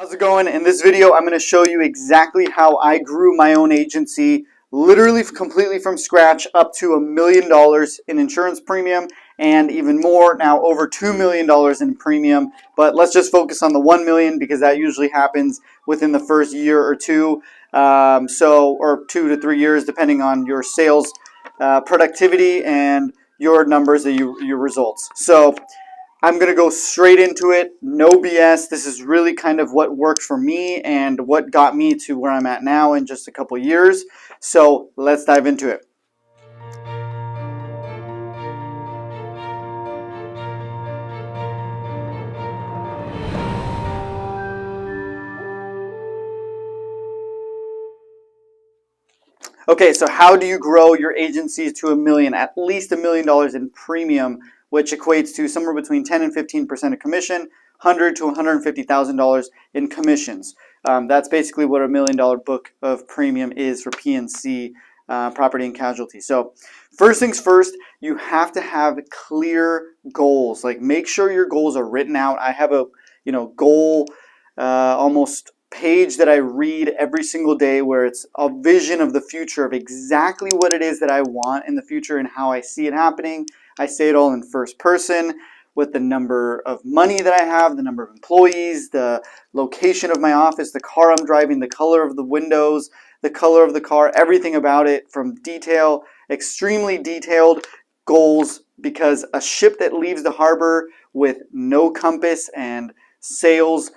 How's it going? In this video, I'm going to show you exactly how I grew my own agency, literally completely from scratch, up to $1 million in insurance premium and even more, now over $2 million in premium. But let's just focus on the 1 million because that usually happens within the first year or two, or 2 to 3 years, depending on your sales productivity and your numbers, your results. So I'm going to go straight into it, no BS. This is really kind of what worked for me and what got me to where I'm at now in just a couple years. So let's dive into it. Okay, so how do you grow your agency to $1 million? At least $1 million in premium, which equates to somewhere between 10 and 15% of commission, $100,000 to $150,000 in commissions. That's basically what $1 million book of premium is for PNC, property and casualty. So first things first, you have to have clear goals. Like, make sure your goals are written out. I have a goal almost page that I read every single day where it's a vision of the future of exactly what it is that I want in the future and how I see it happening. I say it all in first person with the number of money that I have, the number of employees, the location of my office, the car I'm driving, the color of the windows, the color of the car, everything about it, from detail, extremely detailed goals, because a ship that leaves the harbor with no compass and sails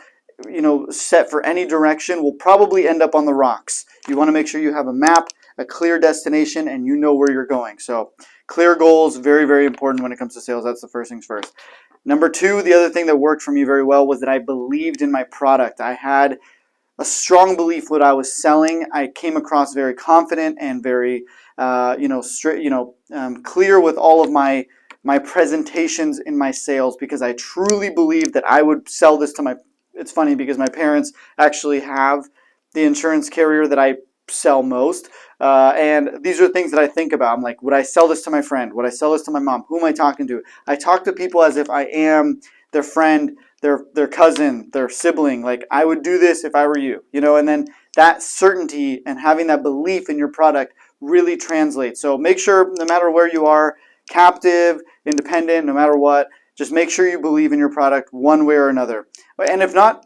set for any direction will probably end up on the rocks. You want to make sure you have a map, a clear destination, and you know where you're going. So clear goals, very, very important when it comes to sales. That's the first things first. Number two, the other thing that worked for me very well was that I believed in my product. I had a strong belief what I was selling. I came across very confident and very clear with all of my presentations in my sales, because I truly believed that I would sell this to my. It's funny because my parents actually have the insurance carrier that I sell most. And these are things that I think about. I'm like, would I sell this to my friend? Would I sell this to my mom? Who am I talking to? I talk to people as if I am their friend, their cousin, their sibling. Like, I would do this if I were you, and then that certainty and having that belief in your product really translates. So make sure, no matter where you are, captive, independent, no matter what, just make sure you believe in your product one way or another. And if not,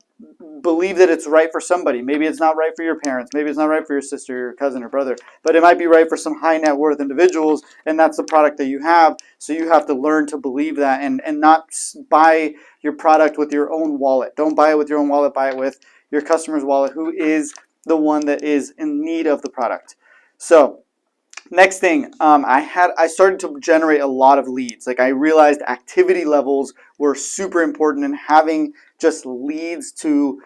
believe that it's right for somebody. Maybe it's not right for your parents. Maybe it's not right for your sister, your cousin, or brother. But it might be right for some high net worth individuals, and that's the product that you have. So you have to learn to believe that and not buy your product with your own wallet. Don't buy it with your own wallet. Buy it with your customer's wallet, who is the one that is in need of the product. So next thing, I started to generate a lot of leads. Like, I realized activity levels were super important, and having just leads to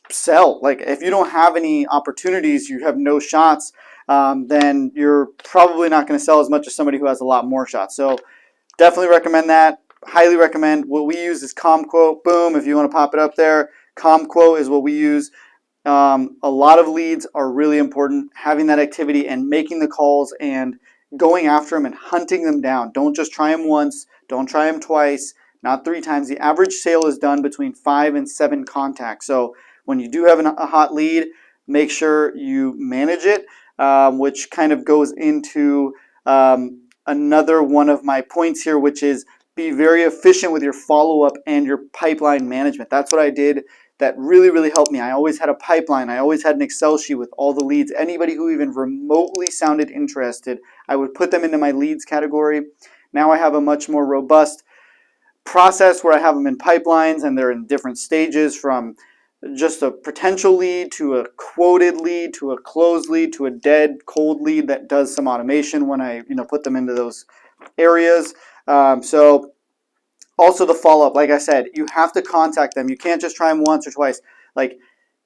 sell. Like, if you don't have any opportunities, you have no shots, then you're probably not going to sell as much as somebody who has a lot more shots. So definitely recommend that. Highly recommend. What we use is ComQuote. Boom, if you want to pop it up there. ComQuote is what we use. A lot of leads are really important. Having that activity and making the calls and going after them and hunting them down. Don't just try them once. Don't try them twice. Not 3 times. The average sale is done between 5 and 7 contacts. So when you do have a hot lead, make sure you manage it, which kind of goes into another one of my points here, which is be very efficient with your follow-up and your pipeline management. That's what I did. That really, really helped me. I always had a pipeline. I always had an Excel sheet with all the leads. Anybody who even remotely sounded interested, I would put them into my leads category. Now I have a much more robust process where I have them in pipelines, and they're in different stages, from just a potential lead to a quoted lead to a closed lead to a dead cold lead that does some automation when I put them into those areas. So also the follow-up, like I said, you have to contact them. You can't just try them once or twice. Like,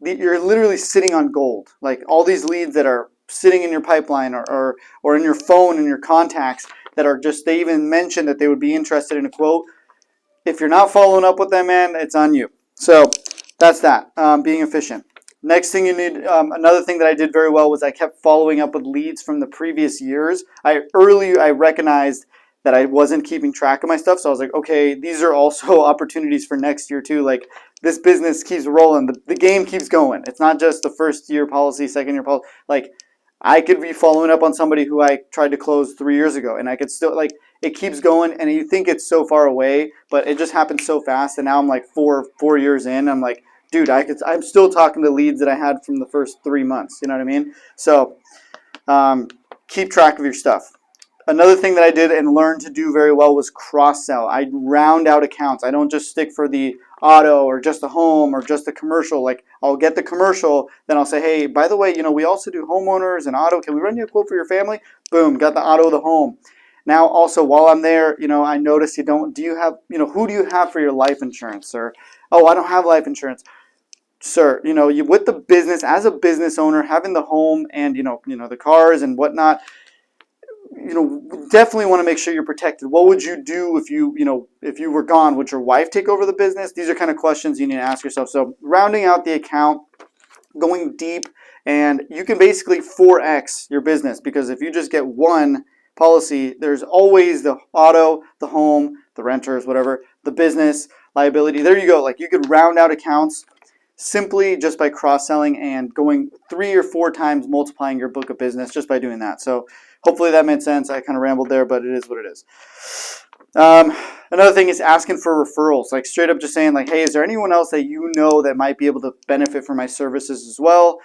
you're literally sitting on gold. Like, all these leads that are sitting in your pipeline or in your phone and your contacts that are just, they even mentioned that they would be interested in a quote. If you're not following up with them, man, it's on you. So that's that, being efficient. Next thing you need, another thing that I did very well was I kept following up with leads from the previous years. I recognized that I wasn't keeping track of my stuff. So I was like, okay, these are also opportunities for next year too. Like, this business keeps rolling. The game keeps going. It's not just the first year policy, second year policy. Like, I could be following up on somebody who I tried to close 3 years ago, and I could still, like, it keeps going, and you think it's so far away, but it just happened so fast, and now I'm like four years in. I'm like, dude, I'm still talking to leads that I had from the first 3 months. You know what I mean? So keep track of your stuff. Another thing that I did and learned to do very well was cross-sell. I round out accounts. I don't just stick for the auto or just the home or just the commercial. Like, I'll get the commercial, then I'll say, hey, by the way, we also do homeowners and auto. Can we run you a quote for your family? Boom, got the auto, the home. Now, also, while I'm there, I notice who do you have for your life insurance, sir? Oh, I don't have life insurance. Sir, you with the business, as a business owner, having the home and, the cars and whatnot, definitely want to make sure you're protected. What would you do if you were gone? Would your wife take over the business? These are kind of questions you need to ask yourself. So rounding out the account, going deep, and you can basically 4x your business, because if you just get one policy, there's always the auto, the home, the renters, whatever, the business, liability. There you go. Like, you could round out accounts simply just by cross-selling and going 3 or 4 times, multiplying your book of business just by doing that. So hopefully that made sense. I kind of rambled there, but it is what it is. Another thing is asking for referrals, like straight up just saying, like, hey, is there anyone else that that might be able to benefit from my services as well?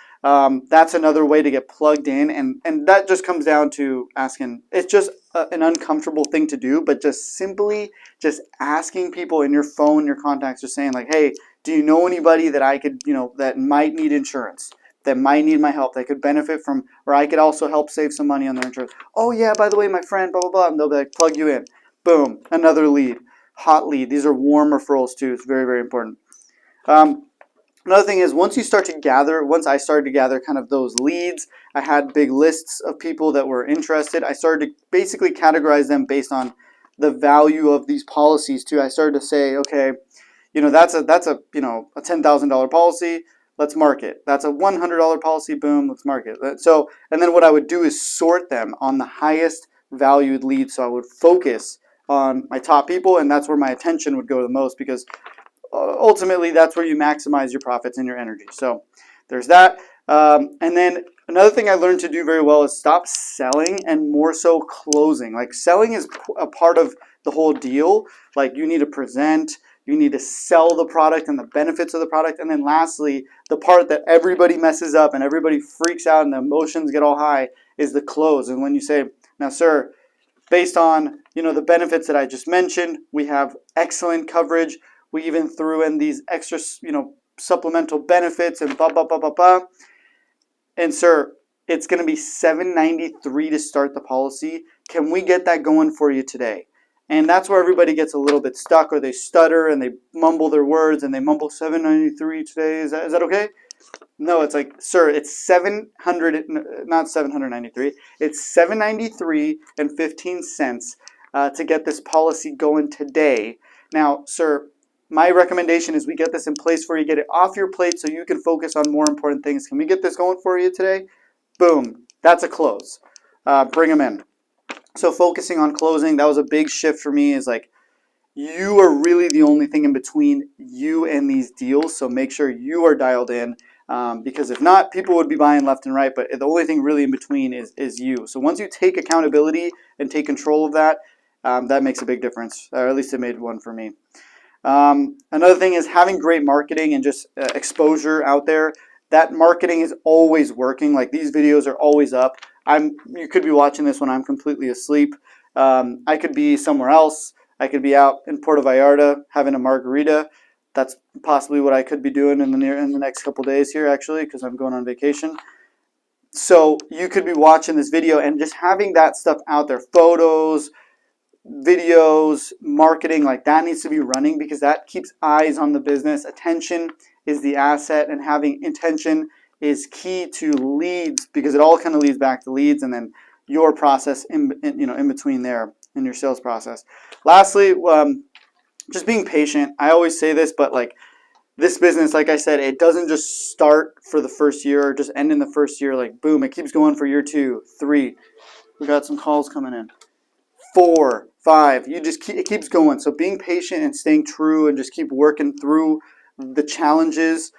That's another way to get plugged in, and that just comes down to asking. It's just an uncomfortable thing to do, but just simply just asking people in your phone, your contacts, just saying, like, hey, do you know anybody that I could, that might need insurance, that might need my help, that could benefit from, or I could also help save some money on their insurance? Oh yeah, by the way, my friend, blah, blah, blah, and they'll be like, plug you in. Boom, another lead, hot lead. These are warm referrals too. It's very, very important. Another thing is, once I started to gather kind of those leads, I had big lists of people that were interested. I started to basically categorize them based on the value of these policies too. I started to say, okay, that's a $10,000 policy. Let's mark it. That's a $100 policy. Boom, let's mark it. So, and then what I would do is sort them on the highest valued leads. So I would focus on my top people, and that's where my attention would go the most, because ultimately that's where you maximize your profits and your energy. So there's that. And then another thing I learned to do very well is stop selling and more so closing. Like, selling is a part of the whole deal. Like, you need to present, you need to sell the product and the benefits of the product. And then lastly, the part that everybody messes up and everybody freaks out and the emotions get all high is the close. And when you say, now, sir, based on the benefits that I just mentioned, we have excellent coverage. We even threw in these extra supplemental benefits and blah blah blah blah blah. And sir, it's going to be $793 to start the policy. Can we get that going for you today? And that's where everybody gets a little bit stuck, or they stutter and they mumble their words and they mumble $793 today. Is that okay? No, it's like, sir, it's 700, not 793. It's $793 and 15 cents to get this policy going today. Now, sir, my recommendation is we get this in place for you, get it off your plate so you can focus on more important things. Can we get this going for you today? Boom, that's a close. Bring them in. So focusing on closing, that was a big shift for me. Is like, you are really the only thing in between you and these deals. So make sure you are dialed in, because if not, people would be buying left and right. But the only thing really in between is you. So once you take accountability and take control of that, that makes a big difference. Or at least it made one for me. Another thing is having great marketing and just exposure out there. That marketing is always working. Like, these videos are always up. You could be watching this when I'm completely asleep. I could be somewhere else. I could be out in Puerto Vallarta having a margarita. That's possibly what I could be doing in the next couple days here, actually, because I'm going on vacation. So you could be watching this video and just having that stuff out there, photos, videos, marketing, like that needs to be running, because that keeps eyes on the business. Attention is the asset, and having intention is key to leads, because it all kind of leads back to leads, and then your process in between there in your sales process. Lastly, just being patient. I always say this, but like, this business, like I said, it doesn't just start for the first year or just end in the first year. Like, boom, it keeps going for year 2, 3. We got some calls coming in. 4, 5. It keeps going. So being patient and staying true and just keep working through the challenges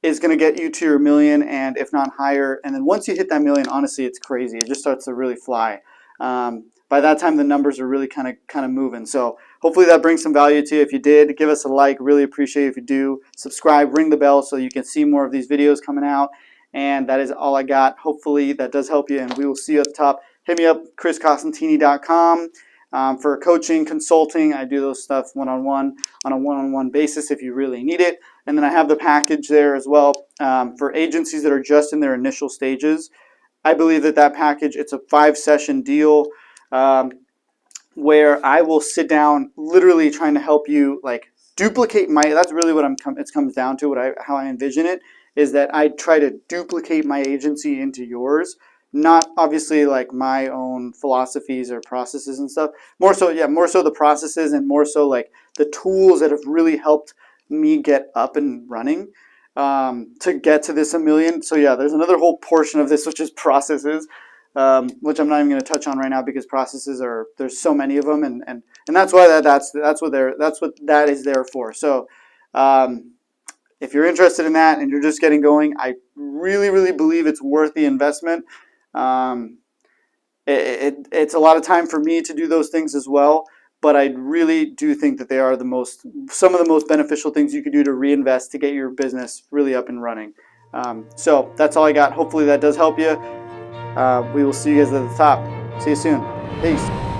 is going to get you to your million, and if not higher. And then once you hit that million, honestly, it's crazy. It just starts to really fly. By that time, the numbers are really kind of moving. So hopefully that brings some value to you. If you did, give us a like. Really appreciate it if you do. Subscribe, ring the bell so you can see more of these videos coming out. And that is all I got. Hopefully that does help you, and we will see you at the top. Hit me up, chriscostantini.com. For coaching, consulting, I do those stuff one-on-one on a one-on-one basis if you really need it. And then I have the package there as well for agencies that are just in their initial stages. I believe that package, it's a 5-session deal where I will sit down literally trying to help you like duplicate that's really what it comes down to, how I envision it, is that I try to duplicate my agency into yours. Not obviously like my own philosophies or processes and stuff. More so the processes, and more so like the tools that have really helped me get up and running to get to this $1 million. So yeah, there's another whole portion of this, which is processes, which I'm not even going to touch on right now because processes there's so many of them, and that's why that's what that is there for. So if you're interested in that and you're just getting going, I really believe it's worth the investment. It's a lot of time for me to do those things as well, but I really do think that they are some of the most beneficial things you could do to reinvest to get your business really up and running. So that's all I got. Hopefully that does help you. We will see you guys at the top. See you soon. Peace.